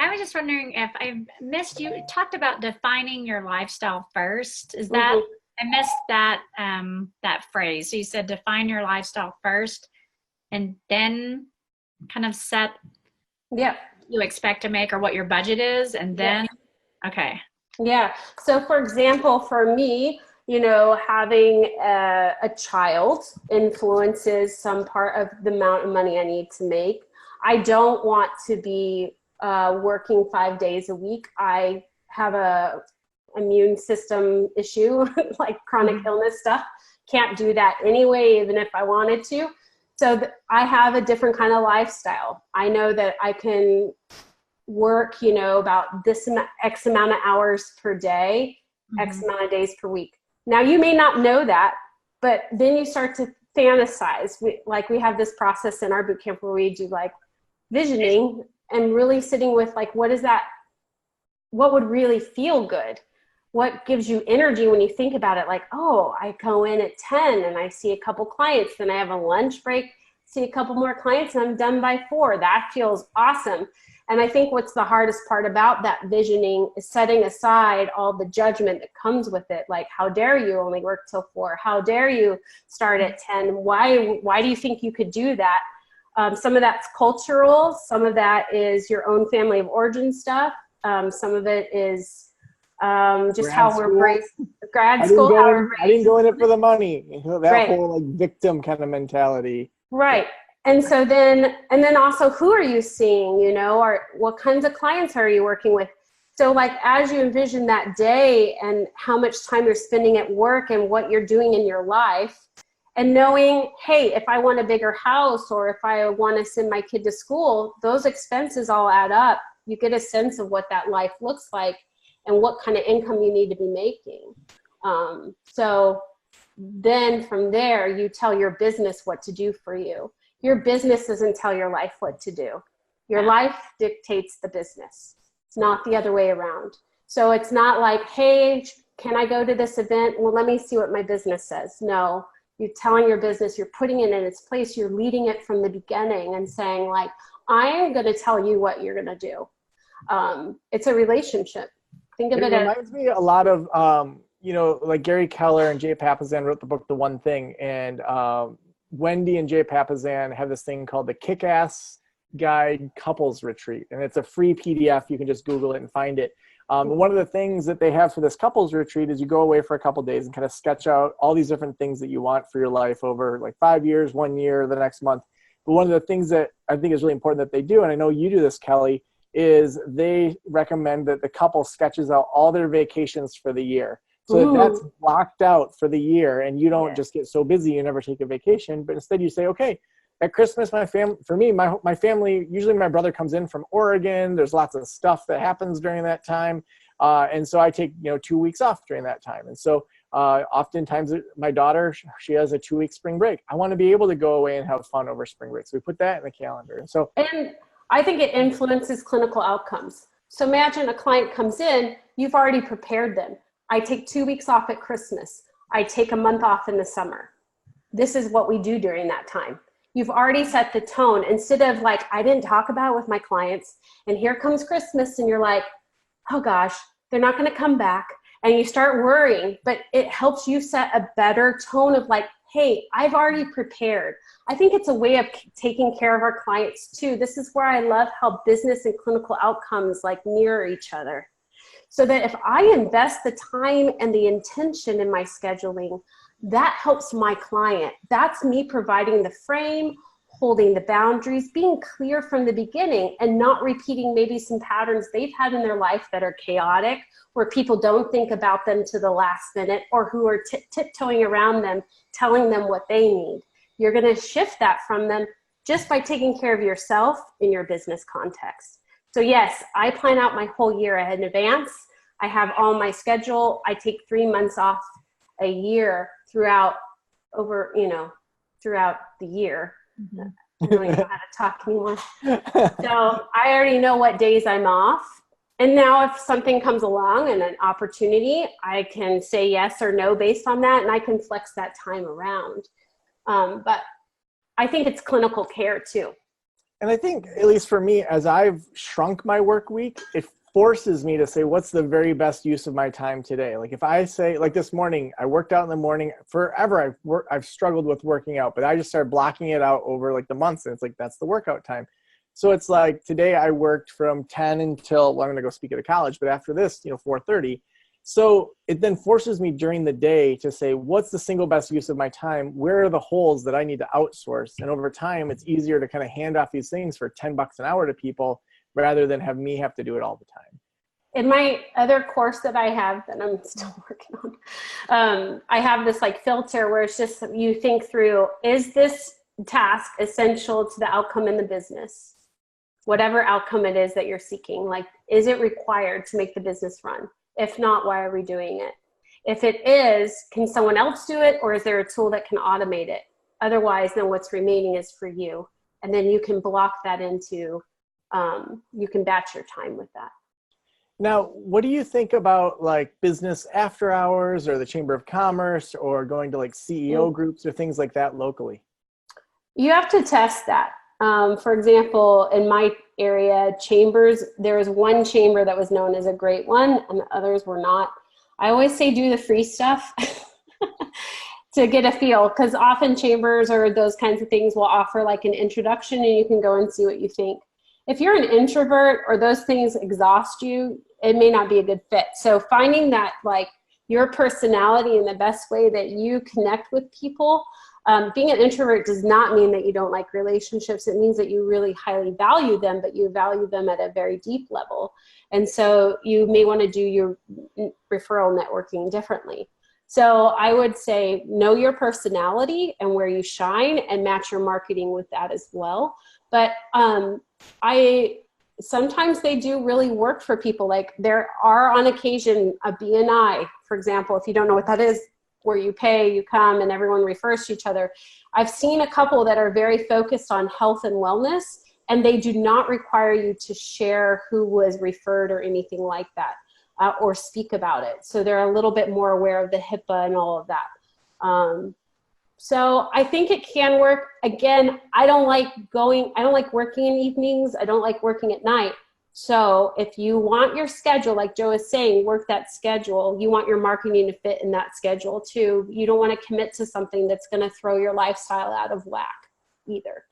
I was just wondering if I missed you talked about defining your lifestyle first. Is that I missed that that phrase. So you said define your lifestyle first and then kind of set Yeah. you expect to make or what your budget is and then okay. Yeah. So for example, for me, you know, having a child influences some part of the amount of money I need to make. I don't want to be working 5 days a week. I have a immune system issue, like chronic illness stuff. Can't do that anyway, even if I wanted to. So I have a different kind of lifestyle. I know that I can work, you know, about this X amount of hours per day, X amount of days per week. Now you may not know that, but then you start to fantasize. We have this process in our boot camp where we do like visioning and really sitting with like, what is that? What would really feel good? What gives you energy when you think about it? Like, oh, I go in at 10 and I see a couple clients, then I have a lunch break, see a couple more clients and I'm done by 4. That feels awesome. And I think what's the hardest part about that visioning is setting aside all the judgment that comes with it. Like, how dare you only work till 4? How dare you start at 10? Why do you think you could do that? Some of that's cultural. Some of that is your own family of origin stuff. Some of it is just how we're raised. Grad school. I didn't go in it for the money. That whole like victim kind of mentality. Right. And so then also, who are you seeing, you know, or what kinds of clients are you working with? So like, as you envision that day and how much time you're spending at work and what you're doing in your life, and knowing, hey, if I want a bigger house or if I want to send my kid to school, those expenses all add up. You get a sense of what that life looks like and what kind of income you need to be making. So then from there, you tell your business what to do for you. Your business doesn't tell your life what to do. Your life dictates the business. It's not the other way around. So it's not like, hey, can I go to this event? Well, let me see what my business says. No, you're telling your business, you're putting it in its place. You're leading it from the beginning and saying like, I am going to tell you what you're going to do. It's a relationship. Think of it as— reminds me a lot of, you know, like Gary Keller and Jay Papasan wrote the book, The One Thing. And Wendy and Jay Papasan have this thing called the Kick-Ass Guide Couples Retreat. And it's a free PDF. You can just Google it and find it. One of the things that they have for this couples retreat is you go away for a couple days and kind of sketch out all these different things that you want for your life over like 5 years, 1 year, the next month. But one of the things that I think is really important that they do, and I know you do this, Kelly, is they recommend that the couple sketches out all their vacations for the year. So that's blocked out for the year, and you don't just get so busy you never take a vacation, but instead you say, okay, at Christmas, my family, usually my brother comes in from Oregon. There's lots of stuff that happens during that time. And so I take, 2 weeks off during that time. And so oftentimes my daughter, she has a 2-week spring break. I want to be able to go away and have fun over spring break. So we put that in the calendar. And I think it influences clinical outcomes. So imagine a client comes in, you've already prepared them. I take 2 weeks off at Christmas. I take a month off in the summer. This is what we do during that time. You've already set the tone. Instead of like, I didn't talk about it with my clients, and here comes Christmas, and you're like, oh gosh, they're not going to come back. And you start worrying, but it helps you set a better tone of like, hey, I've already prepared. I think it's a way of taking care of our clients too. This is where I love how business and clinical outcomes like mirror each other. So that if I invest the time and the intention in my scheduling, that helps my client. That's me providing the frame, holding the boundaries, being clear from the beginning, and not repeating maybe some patterns they've had in their life that are chaotic, where people don't think about them to the last minute, or who are tiptoeing around them, telling them what they need. You're going to shift that from them just by taking care of yourself in your business context. So yes, I plan out my whole year ahead in advance. I have all my schedule. I take 3 months off a year throughout the year. I don't even know how to talk anymore. So I already know what days I'm off. And now if something comes along and an opportunity, I can say yes or no based on that, and I can flex that time around. But I think it's clinical care too. And I think, at least for me, as I've shrunk my work week, it forces me to say, what's the very best use of my time today? Like if I say, like this morning, I worked out in the morning. Forever, I've struggled with working out, but I just started blocking it out over like the months, and it's like, that's the workout time. So it's like today I worked from 10 until, well, I'm going to go speak at a college, but after this, 4:30. So it then forces me during the day to say, what's the single best use of my time? Where are the holes that I need to outsource? And over time, it's easier to kind of hand off these things for $10 an hour to people rather than have me have to do it all the time. In my other course that I have that I'm still working on, I have this like filter where it's just, you think through, is this task essential to the outcome in the business? Whatever outcome it is that you're seeking, like, is it required to make the business run? If not, why are we doing it? If it is, can someone else do it, or is there a tool that can automate it? Otherwise, then what's remaining is for you. And then you can block that into, you can batch your time with that. Now, what do you think about like business after hours or the Chamber of Commerce or going to like CEO groups or things like that locally? You have to test that. For example, in my area, chambers, there was one chamber that was known as a great one and the others were not. I always say do the free stuff to get a feel, because often chambers or those kinds of things will offer like an introduction and you can go and see what you think. If you're an introvert or those things exhaust you, it may not be a good fit. So finding that like your personality and the best way that you connect with people. Being an introvert does not mean that you don't like relationships. It means that you really highly value them, but you value them at a very deep level. And so you may want to do your referral networking differently. So I would say know your personality and where you shine and match your marketing with that as well. But sometimes they do really work for people. Like there are on occasion a BNI, for example, if you don't know what that is, where you pay, you come, and everyone refers to each other. I've seen a couple that are very focused on health and wellness, and they do not require you to share who was referred or anything like that, or speak about it. So they're a little bit more aware of the HIPAA and all of that. So I think it can work. Again, I don't like working in evenings. I don't like working at night. So if you want your schedule, like Joe is saying, work that schedule. You want your marketing to fit in that schedule too. You don't want to commit to something that's going to throw your lifestyle out of whack either.